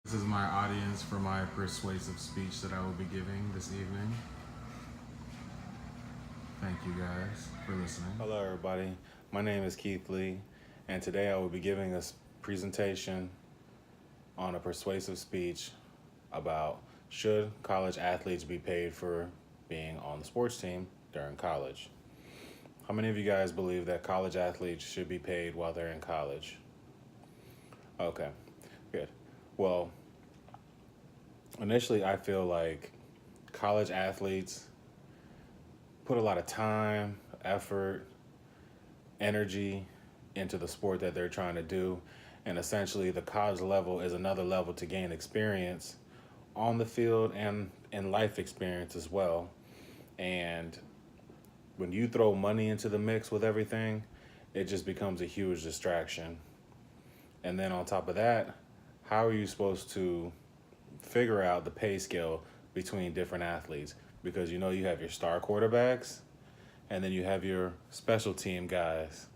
This is my audience for my persuasive speech that I will be giving this evening. Thank you guys for listening. Hello, everybody. My name is Keith Lee, and today I will be giving a presentation on a persuasive speech about should college athletes be paid for being on the sports team during college. How many of you guys believe that college athletes should be paid while they're in college? Okay, good. Well, initially, I feel like college athletes put a lot of time, effort, energy into the sport that they're trying to do. And essentially, the college level is another level to gain experience on the field and in life experience as well. And when you throw money into the mix with everything, it just becomes a huge distraction. And then on top of that, how are you supposed to figure out the pay scale between different athletes? Because you have your star quarterbacks and then you have your special team guys.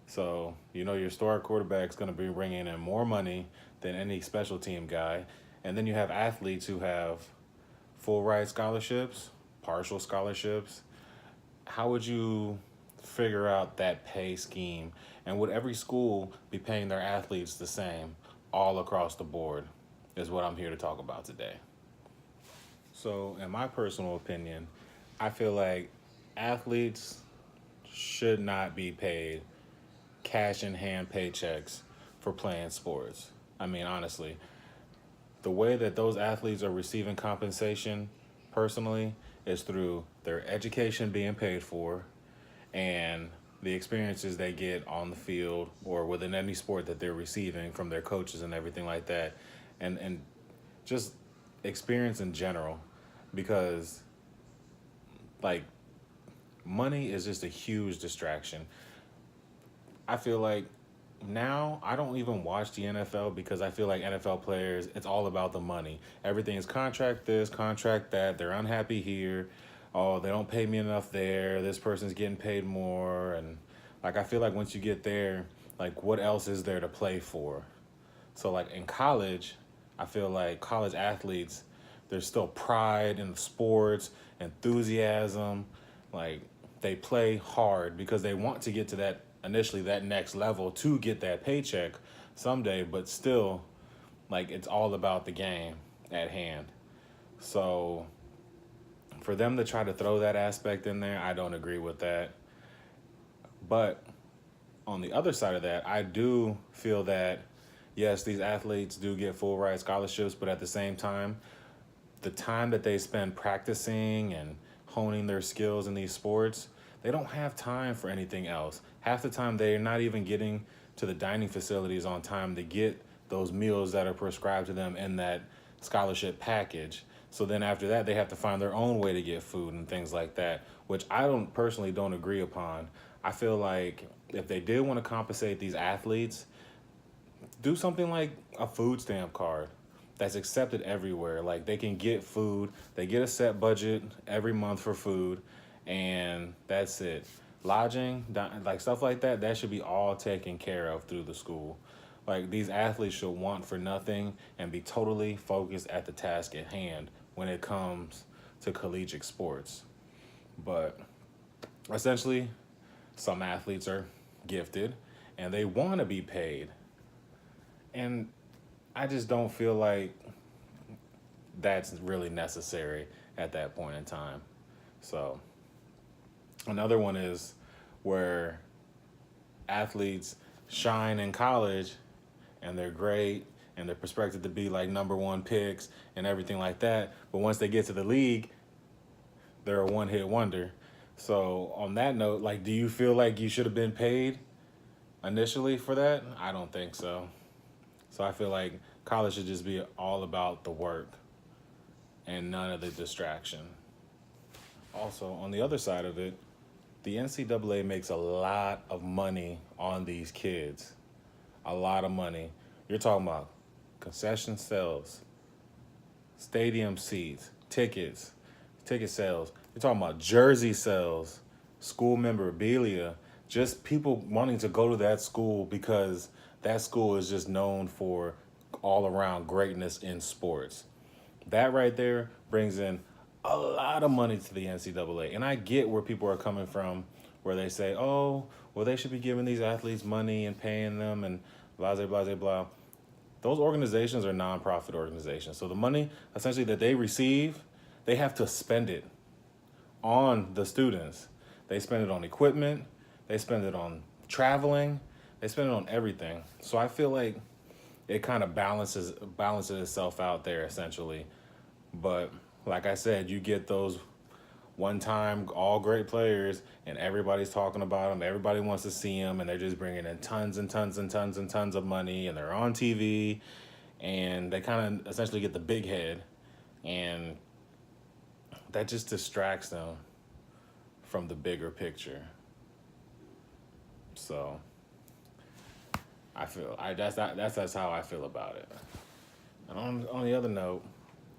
So, your star quarterback's going to be bringing in more money than any special team guy. And then you have athletes who have full ride scholarships, partial scholarships. How would you figure out that pay scheme? And would every school be paying their athletes the same all across the board? Is what I'm here to talk about today. So, in my personal opinion, I feel like athletes should not be paid cash in hand paychecks for playing sports. I mean, honestly, the way that those athletes are receiving compensation personally is through their education being paid for and the experiences they get on the field or within any sport that they're receiving from their coaches and everything like that. And just experience in general, because like money is just a huge distraction. I feel like now I don't even watch the NFL because I feel like NFL players, it's all about the money. Everything is contract this, contract that. They're unhappy here. Oh, they don't pay me enough there. This person's getting paid more. And I feel like once you get there, what else is there to play for? So in college, I feel like college athletes, there's still pride in the sports, enthusiasm. Like they play hard because they want to get to that next level to get that paycheck someday, but still it's all about the game at hand. So for them to try to throw that aspect in there, I don't agree with that. But on the other side of that, I do feel that yes, these athletes do get full ride scholarships, but at the same time, the time that they spend practicing and honing their skills in these sports, they don't have time for anything else. Half the time, they're not even getting to the dining facilities on time to get those meals that are prescribed to them in that scholarship package. So then after that, they have to find their own way to get food and things like that, which I don't agree upon. I feel like if they did want to compensate these athletes, do something like a food stamp card that's accepted everywhere. Like they can get food, they get a set budget every month for food, and that's it. Lodging, stuff like that, that should be all taken care of through the school. Like these athletes should want for nothing and be totally focused at the task at hand when it comes to collegiate sports. But essentially, some athletes are gifted and they want to be paid. And I just don't feel like that's really necessary at that point in time. So another one is where athletes shine in college and they're great and they're expected to be number one picks and everything like that. But once they get to the league, they're a one-hit wonder. So on that note, do you feel like you should have been paid initially for that? I don't think so. So I feel like college should just be all about the work and none of the distraction. Also, on the other side of it, the NCAA makes a lot of money on these kids. A lot of money. You're talking about concession sales, stadium seats, ticket sales. You're talking about jersey sales, school memorabilia, just people wanting to go to that school because that school is just known for all around greatness in sports. That right there brings in a lot of money to the NCAA. And I get where people are coming from, where they say, oh, well, they should be giving these athletes money and paying them and blah, blah, blah, blah. Those organizations are nonprofit organizations. So the money essentially that they receive, they have to spend it on the students. They spend it on equipment, they spend it on traveling, they spend it on everything. So I feel like it kind of balances itself out there essentially. But like I said, you get those one-time all great players and everybody's talking about them, everybody wants to see them, and they're just bringing in tons and tons and tons and tons of money, and they're on TV, and they kind of essentially get the big head, and that just distracts them from the bigger picture. So that's how I feel about it. And on the other note,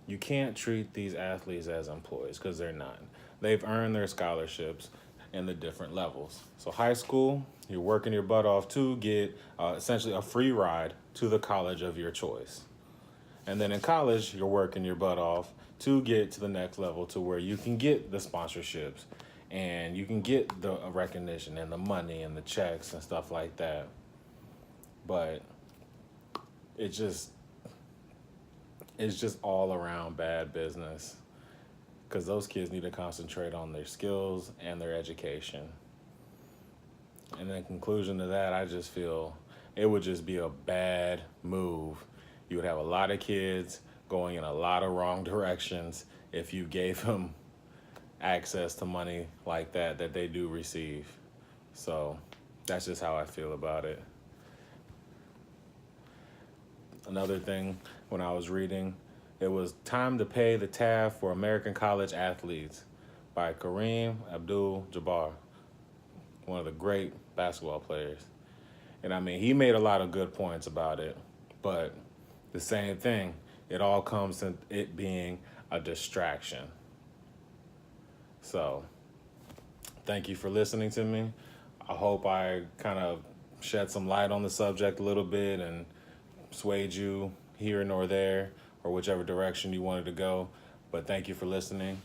you can't treat these athletes as employees because they're not. They've earned their scholarships in the different levels. So high school, you're working your butt off to get essentially a free ride to the college of your choice. And then in college, you're working your butt off to get to the next level to where you can get the sponsorships and you can get the recognition and the money and the checks and stuff like that. But it's just all around bad business because those kids need to concentrate on their skills and their education. And in conclusion to that, I just feel it would just be a bad move. You would have a lot of kids going in a lot of wrong directions if you gave them access to money like that they do receive. So that's just how I feel about it. Another thing, when I was reading, it was Time to Pay the Tab for American College Athletes by Kareem Abdul-Jabbar, one of the great basketball players. And I mean, he made a lot of good points about it, but the same thing, it all comes to it being a distraction. So, thank you for listening to me. I hope I kind of shed some light on the subject a little bit and swayed you here nor there or whichever direction you wanted to go. But thank you for listening.